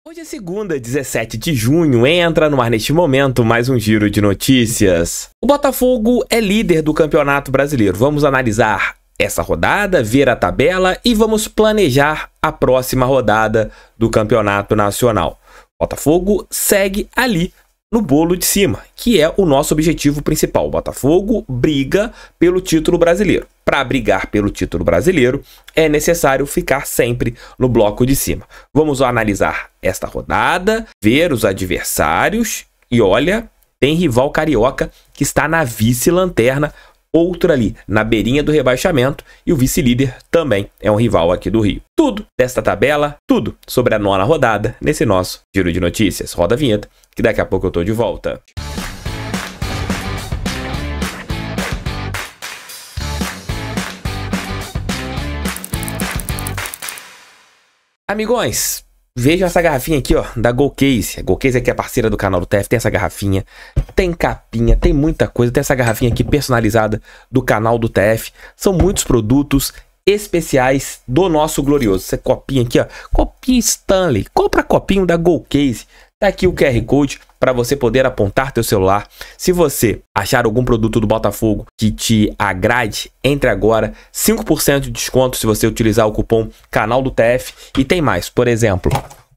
Hoje é segunda, 17 de junho, entra no ar neste momento mais um giro de notícias. O Botafogo é líder do Campeonato Brasileiro. Vamos analisar essa rodada, ver a tabela e vamos planejar a próxima rodada do Campeonato Nacional. O Botafogo segue ali no bolo de cima, que é o nosso objetivo principal. O Botafogo briga pelo título brasileiro. Para brigar pelo título brasileiro, é necessário ficar sempre no bloco de cima. Vamos analisar esta rodada, ver os adversários e olha, tem rival carioca que está na vice-lanterna, outro ali na beirinha do rebaixamento e o vice-líder também é um rival aqui do Rio. Tudo desta tabela, tudo sobre a nona rodada nesse nosso giro de notícias. Roda a vinheta que daqui a pouco eu tô de volta. Amigões, vejam essa garrafinha aqui, ó, da GoCase. A GoCase aqui é parceira do canal do TF, tem essa garrafinha, tem capinha, tem muita coisa. Tem essa garrafinha aqui personalizada do canal do TF. São muitos produtos especiais do nosso glorioso. Esse copinho aqui, ó, copinho Stanley. Compra copinho da GoCase. Tá aqui o QR Code para você poder apontar teu celular. Se você achar algum produto do Botafogo que te agrade, entre agora, 5% de desconto se você utilizar o cupom Canal do TF. E tem mais, por exemplo,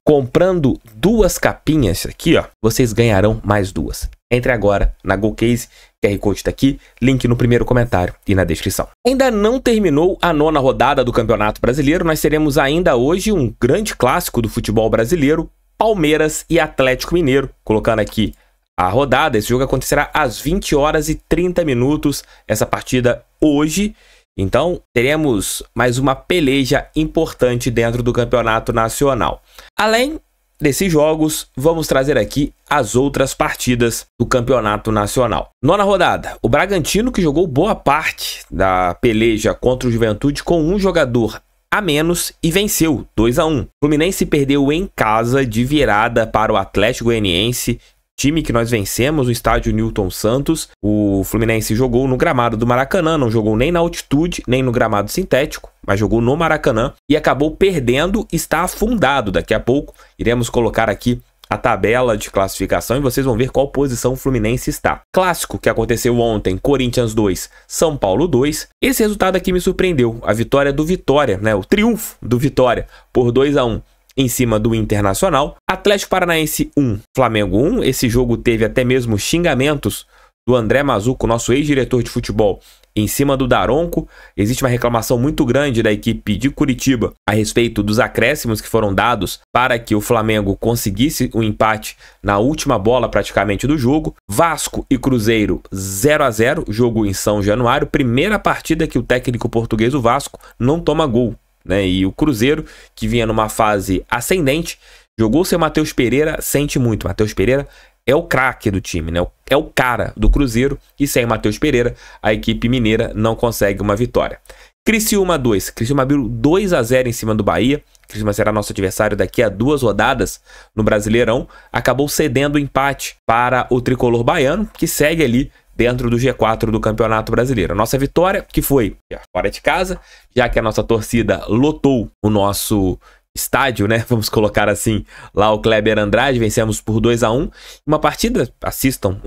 comprando duas capinhas aqui, ó, vocês ganharão mais duas. Entre agora na GoCase, QR Code tá aqui, link no primeiro comentário e na descrição. Ainda não terminou a nona rodada do Campeonato Brasileiro, nós teremos ainda hoje um grande clássico do futebol brasileiro, Palmeiras e Atlético Mineiro. Colocando aqui a rodada, esse jogo acontecerá às 20 horas e 30 minutos, essa partida hoje. Então, teremos mais uma peleja importante dentro do Campeonato Nacional. Além desses jogos, vamos trazer aqui as outras partidas do Campeonato Nacional. Nona rodada, o Bragantino, que jogou boa parte da peleja contra o Juventude com um jogador a menos e venceu 2-1. Fluminense perdeu em casa de virada para o Atlético Goianiense, time que nós vencemos no estádio Newton Santos. O Fluminense jogou no gramado do Maracanã, não jogou nem na altitude, nem no gramado sintético, mas jogou no Maracanã e acabou perdendo, está afundado. Daqui a pouco iremos colocar aqui a tabela de classificação e vocês vão ver qual posição o Fluminense está. Clássico que aconteceu ontem, Corinthians 2, São Paulo 2. Esse resultado aqui me surpreendeu, a vitória do Vitória, né? O triunfo do Vitória por 2-1 em cima do Internacional. Atlético Paranaense 1, Flamengo 1. Esse jogo teve até mesmo xingamentos do André Mazuco, nosso ex-diretor de futebol, em cima do Daronco. Existe uma reclamação muito grande da equipe de Curitiba a respeito dos acréscimos que foram dados para que o Flamengo conseguisse o empate na última bola praticamente do jogo. Vasco e Cruzeiro 0-0, jogo em São Januário. Primeira partida que o técnico português, o Vasco, não toma gol, né? E o Cruzeiro, que vinha numa fase ascendente, jogou sem o Matheus Pereira, sente muito. Matheus Pereira é o craque do time, né? É o cara do Cruzeiro e sem o Matheus Pereira, a equipe mineira não consegue uma vitória. Criciúma 2. Criciúma abriu 2-0 em cima do Bahia. Criciúma será nosso adversário daqui a 2 rodadas no Brasileirão. Acabou cedendo o empate para o tricolor baiano, que segue ali dentro do G4 do Campeonato Brasileiro. A nossa vitória, que foi fora de casa, já que a nossa torcida lotou o nosso estádio, né? Vamos colocar assim, lá o Kleber Andrade, vencemos por 2-1. Uma partida, assistam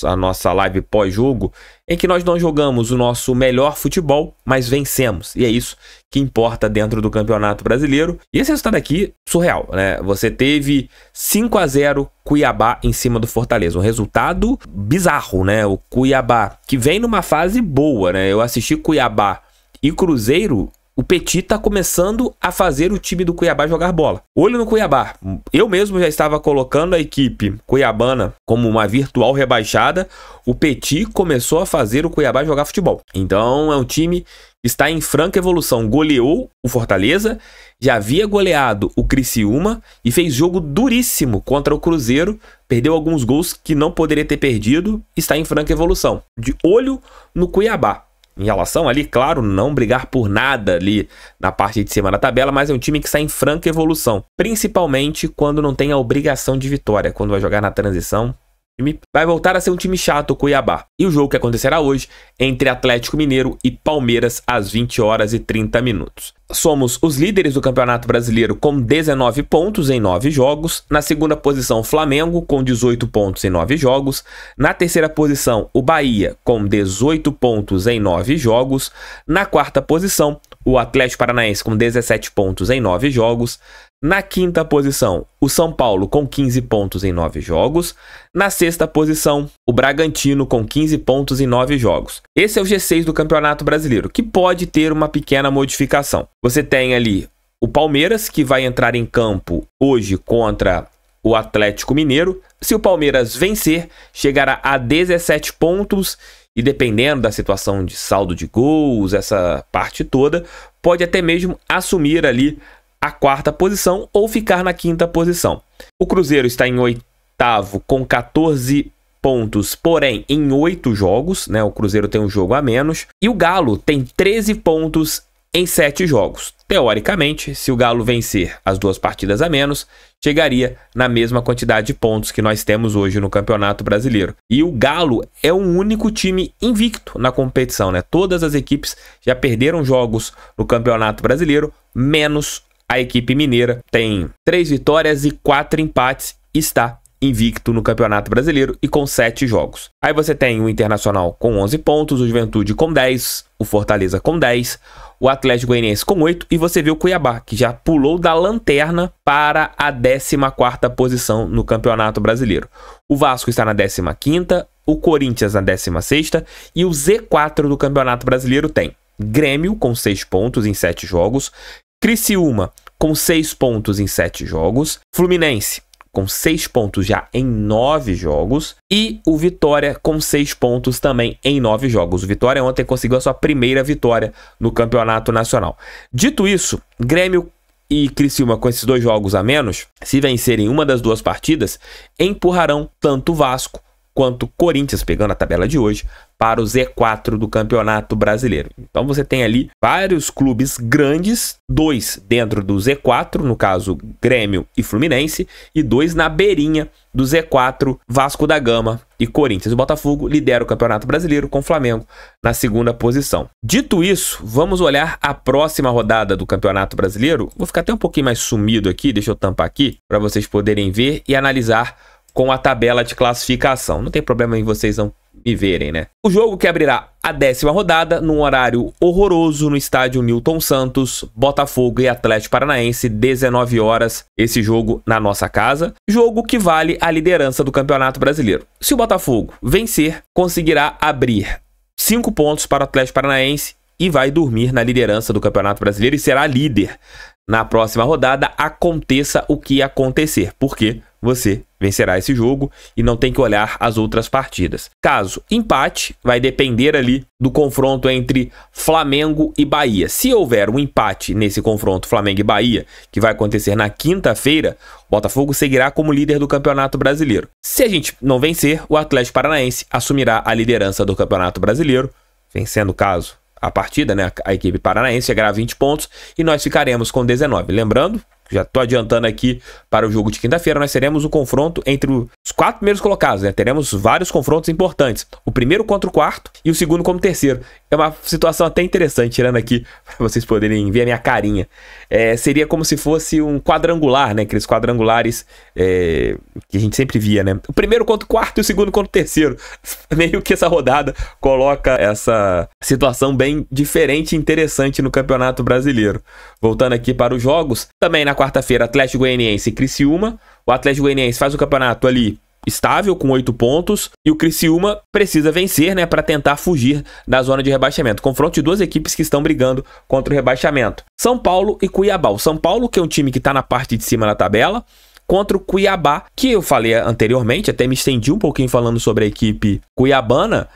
a nossa live pós-jogo, em que nós não jogamos o nosso melhor futebol, mas vencemos. E é isso que importa dentro do Campeonato Brasileiro. E esse resultado aqui, surreal, né? Você teve 5-0 Cuiabá em cima do Fortaleza. Um resultado bizarro, né? O Cuiabá, que vem numa fase boa, né? Eu assisti Cuiabá e Cruzeiro. O Petit tá começando a fazer o time do Cuiabá jogar bola. Olho no Cuiabá. Eu mesmo já estava colocando a equipe cuiabana como uma virtual rebaixada. O Petit começou a fazer o Cuiabá jogar futebol. Então é um time que está em franca evolução. Goleou o Fortaleza, já havia goleado o Criciúma e fez jogo duríssimo contra o Cruzeiro. Perdeu alguns gols que não poderia ter perdido. Está em franca evolução. De olho no Cuiabá. Em relação ali, claro, não brigar por nada ali na parte de cima da tabela, mas é um time que está em franca evolução, principalmente quando não tem a obrigação de vitória. Quando vai jogar na transição, Vai voltar a ser um time chato, o Cuiabá. E o jogo que acontecerá hoje entre Atlético Mineiro e Palmeiras às 20h30. Somos os líderes do Campeonato Brasileiro com 19 pontos em 9 jogos. Na segunda posição, Flamengo com 18 pontos em 9 jogos. Na terceira posição, o Bahia com 18 pontos em 9 jogos. Na quarta posição, o Atlético Paranaense com 17 pontos em 9 jogos. Na quinta posição, o São Paulo com 15 pontos em 9 jogos. Na sexta posição, o Bragantino com 15 pontos em 9 jogos. Esse é o G6 do Campeonato Brasileiro, que pode ter uma pequena modificação. Você tem ali o Palmeiras, que vai entrar em campo hoje contra o Atlético Mineiro. Se o Palmeiras vencer, chegará a 17 pontos e, dependendo da situação de saldo de gols, essa parte toda, pode até mesmo assumir ali a quarta posição ou ficar na quinta posição. O Cruzeiro está em oitavo com 14 pontos, porém em 8 jogos, né? O Cruzeiro tem um jogo a menos. E o Galo tem 13 pontos em 7 jogos. Teoricamente, se o Galo vencer as 2 partidas a menos, chegaria na mesma quantidade de pontos que nós temos hoje no Campeonato Brasileiro. E o Galo é o único time invicto na competição, né? Todas as equipes já perderam jogos no Campeonato Brasileiro, menos a equipe mineira. Tem 3 vitórias e 4 empates, está invicto no Campeonato Brasileiro e com 7 jogos. Aí você tem o Internacional com 11 pontos, o Juventude com 10, o Fortaleza com 10, o Atlético Goianiense com 8 e você vê o Cuiabá, que já pulou da lanterna para a 14ª posição no Campeonato Brasileiro. O Vasco está na 15ª, o Corinthians na 16ª e o Z4 do Campeonato Brasileiro tem Grêmio com 6 pontos em 7 jogos, Criciúma com 6 pontos em 7 jogos, Fluminense com 6 pontos já em 9 jogos e o Vitória com 6 pontos também em 9 jogos. O Vitória ontem conseguiu a sua primeira vitória no Campeonato Nacional. Dito isso, Grêmio e Criciúma com esses 2 jogos a menos, se vencerem uma das 2 partidas, empurrarão tanto o Vasco quanto o Corinthians, pegando a tabela de hoje, para o Z4 do Campeonato Brasileiro. Então você tem ali vários clubes grandes, 2 dentro do Z4, no caso Grêmio e Fluminense, e 2 na beirinha do Z4, Vasco da Gama e Corinthians. O Botafogo lidera o Campeonato Brasileiro com o Flamengo na 2ª posição. Dito isso, vamos olhar a próxima rodada do Campeonato Brasileiro. Vou ficar até um pouquinho mais sumido aqui, deixa eu tampar aqui, para vocês poderem ver e analisar com a tabela de classificação. Não tem problema em vocês não me verem, né? O jogo que abrirá a 10ª rodada, num horário horroroso, no estádio Newton Santos, Botafogo e Atlético Paranaense, 19 horas, esse jogo na nossa casa. Jogo que vale a liderança do Campeonato Brasileiro. Se o Botafogo vencer, conseguirá abrir 5 pontos para o Atlético Paranaense e vai dormir na liderança do Campeonato Brasileiro e será líder na próxima rodada, aconteça o que acontecer. Porque você vencerá esse jogo e não tem que olhar as outras partidas. Caso empate, vai depender ali do confronto entre Flamengo e Bahia. Se houver um empate nesse confronto Flamengo e Bahia, que vai acontecer na quinta-feira, o Botafogo seguirá como líder do Campeonato Brasileiro. Se a gente não vencer, o Atlético Paranaense assumirá a liderança do Campeonato Brasileiro, vencendo caso a partida, né? A equipe paranaense chegará a 20 pontos e nós ficaremos com 19. Lembrando, já estou adiantando aqui para o jogo de quinta-feira, nós teremos o confronto entre os 4 primeiros colocados, né? Teremos vários confrontos importantes. O primeiro contra o quarto e o segundo contra o terceiro. É uma situação até interessante, tirando aqui para vocês poderem ver a minha carinha. Seria como se fosse um quadrangular, né? Aqueles quadrangulares que a gente sempre via, né? O primeiro contra o quarto e o segundo contra o terceiro. Meio que essa rodada coloca essa situação bem diferente e interessante no Campeonato Brasileiro. Voltando aqui para os jogos, também na quarta-feira, Atlético Goianiense e Criciúma. O Atlético Goianiense faz o campeonato ali estável, com 8 pontos, e o Criciúma precisa vencer, né, para tentar fugir da zona de rebaixamento. Confronto de 2 equipes que estão brigando contra o rebaixamento. São Paulo e Cuiabá. O São Paulo, que é um time que está na parte de cima da tabela, contra o Cuiabá, que eu falei anteriormente, até me estendi um pouquinho falando sobre a equipe cuiabana,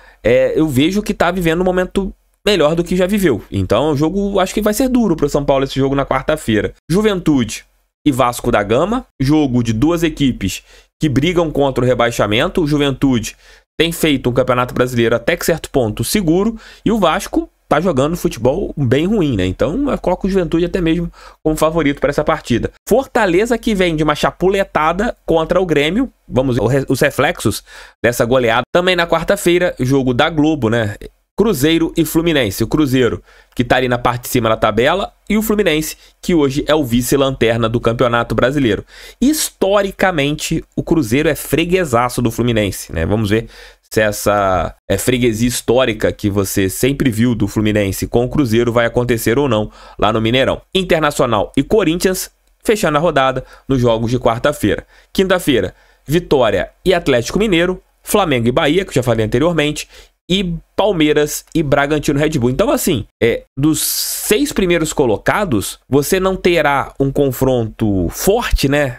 eu vejo que está vivendo um momento melhor do que já viveu. Então o jogo, acho que vai ser duro para o São Paulo esse jogo na quarta-feira. Juventude e Vasco da Gama, jogo de 2 equipes que brigam contra o rebaixamento. O Juventude tem feito um Campeonato Brasileiro até que certo ponto seguro, e o Vasco tá jogando futebol bem ruim, né? Então eu coloco o Juventude até mesmo como favorito para essa partida. Fortaleza que vem de uma chapuletada contra o Grêmio. Vamos ver os reflexos dessa goleada. Também na quarta-feira, jogo da Globo, né? Cruzeiro e Fluminense. O Cruzeiro, que tá ali na parte de cima da tabela, e o Fluminense, que hoje é o vice-lanterna do Campeonato Brasileiro. Historicamente, o Cruzeiro é freguesaço do Fluminense, né? Vamos ver se essa freguesia histórica que você sempre viu do Fluminense com o Cruzeiro vai acontecer ou não lá no Mineirão. Internacional e Corinthians, fechando a rodada nos jogos de quarta-feira. Quinta-feira, Vitória e Atlético Mineiro, Flamengo e Bahia, que eu já falei anteriormente, e Palmeiras e Bragantino Red Bull. Então, assim, dos 6 primeiros colocados, você não terá um confronto forte, né?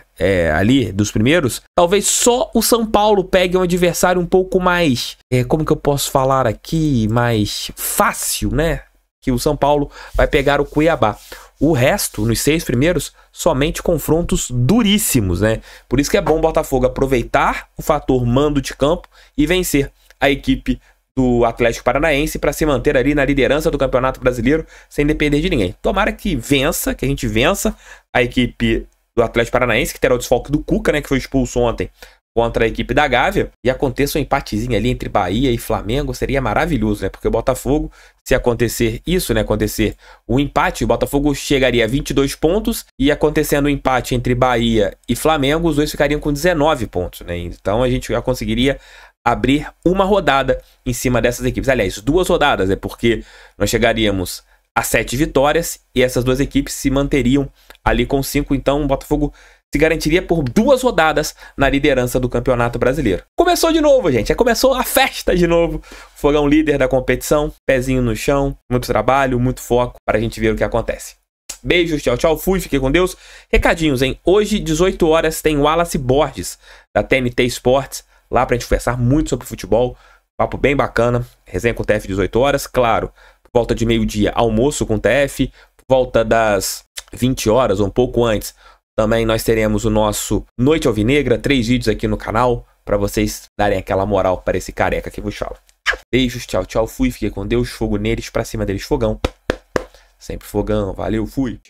Ali dos primeiros. Talvez só o São Paulo pegue um adversário um pouco mais, como que eu posso falar aqui, mais fácil, né? Que o São Paulo vai pegar o Cuiabá. O resto, nos 6 primeiros, somente confrontos duríssimos, né? Por isso que é bom o Botafogo aproveitar o fator mando de campo e vencer a equipe do Atlético Paranaense para se manter ali na liderança do Campeonato Brasileiro sem depender de ninguém. Tomara que vença, que a gente vença a equipe do Atlético Paranaense, que terá o desfalque do Cuca, né, que foi expulso ontem contra a equipe da Gávea, e aconteça um empatezinho ali entre Bahia e Flamengo, seria maravilhoso, né? Porque o Botafogo, se acontecer isso, né, acontecer o empate, o Botafogo chegaria a 22 pontos, e acontecendo o empate entre Bahia e Flamengo, os dois ficariam com 19 pontos, né? Então a gente já conseguiria abrir uma rodada em cima dessas equipes. Aliás, 2 rodadas, porque nós chegaríamos a 7 vitórias e essas 2 equipes se manteriam ali com 5. Então o Botafogo se garantiria por 2 rodadas na liderança do Campeonato Brasileiro. Começou de novo, gente. Começou a festa de novo. Fogão líder da competição, pezinho no chão, muito trabalho, muito foco para a gente ver o que acontece. Beijos, tchau, tchau, fui, fiquei com Deus. Recadinhos, hein? Hoje, 18 horas, tem o Wallace Borges, da TNT Sports, lá pra gente conversar muito sobre futebol, papo bem bacana, resenha com o TF 18 horas, claro, por volta de meio-dia, almoço com o TF, por volta das 20 horas, ou um pouco antes, também nós teremos o nosso Noite Alvinegra, 3 vídeos aqui no canal, pra vocês darem aquela moral para esse careca que vos fala. Beijos, tchau, tchau, fui, fiquei com Deus, fogo neles, pra cima deles, fogão. Sempre fogão, valeu, fui.